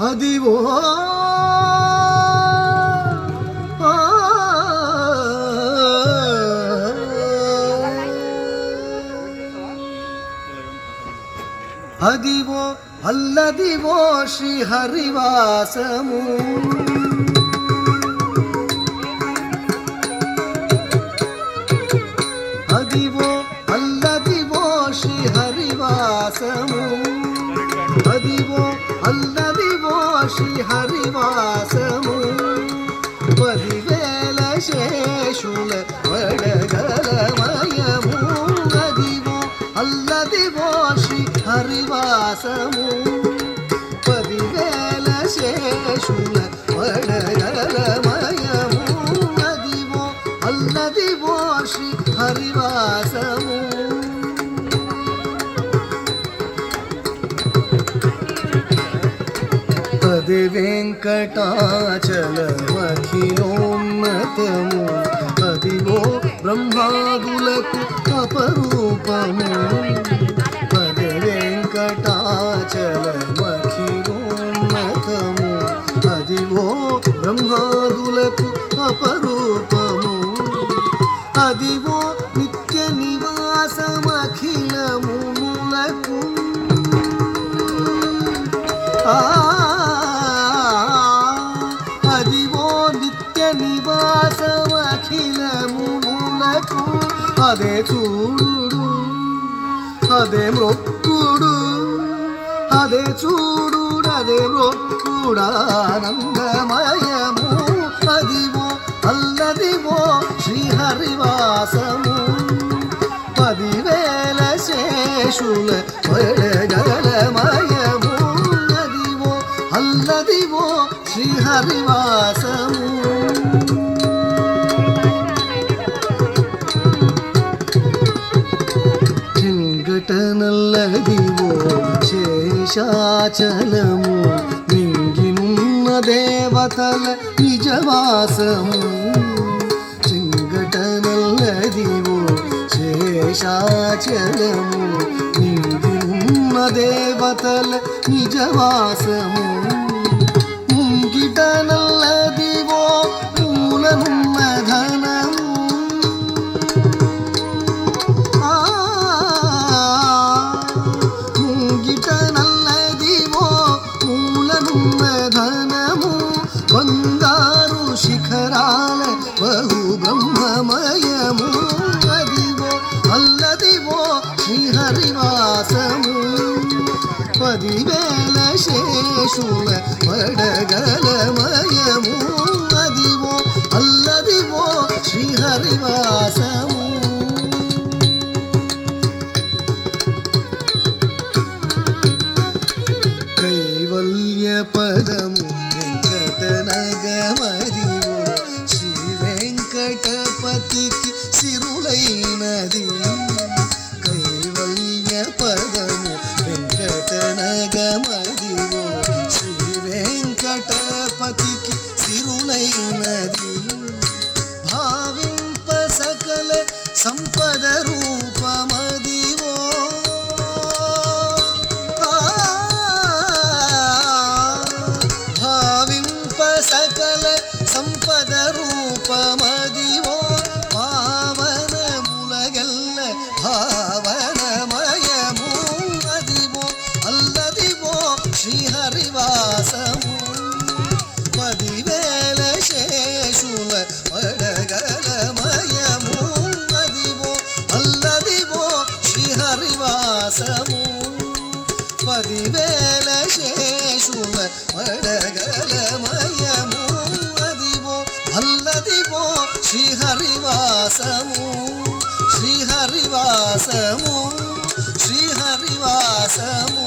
అదివో అదివో అల్లదివో శ్రీహరివాసము అదివో అల్లదివో శ్రీహరివాసము అదివో అల్లదివో శ్రీహరివాసము 10,000 శేషుల వడగలమయము అదివో అల్లదివో శ్రీహరివాసము 10,000 శేషుల వడగలమయము అదివో అల్లదివో శ్రీహరివాసము అదే వెంకటాచలమఖిలోన్నతము అదివో బ్రహ్మాదులకు అపరూపము అదే వెంకటాచలమఖిలోన్నతము అదివో బ్రహ్మాదులకు అపరూపము అదివో నిత్య నివాసమఖిలములకు అదివో నిత్య నివాసమఖిలములకు అదే చూడు అదే మొక్కుడు అదే చూడు అదే మొక్కుడానందమయము అదివో అల్లదివో శ్రీహరివాసము 10,000 శేషుల వడగలమయము అదివో అల్లదివో శ్రీహరివాసము చెంగటనల్లదివో శేషాచలము మింగినున్న దేవతల నిజవాసము చెంగటనల్లదివో శేషాచలము మింగినున్న దేవతల నిజవాసము ముంగిట నల్లదివో మూలనున్న ధనము ముంగిట నల్లదివో మూలనున్న ధనము బంగారు శిఖరాల బహు బ్రహ్మమయము అదివో అల్లదివో శ్రీహరివాసము 10,000 శేషుల వడగలమయము అదివో అల్లదివో శ్రీహరివాసము కైవల్య పదము వెంకటనగమదివో శ్రీ వెంకటపతికి సిరులైనది కైవల్య పదము వెంకటనగమదివో శ్రీ వెంకటపతికి సిరులైనది భావింప సకల సంపద రూపమదివో భావింప సకల సంపద రూపమదివో పావన ములగల్ల భావనమయము అదివో అల్లదివో శ్రీహరివాసము 10,000 శేషుల వడగలమయము అదివో అల్లదివో శ్రీహరివాసము 10,000 శేషుల వడగలమయము అదివో అల్లదివో శ్రీహరివాసము శ్రీహరివాసము శ్రీహరివాసము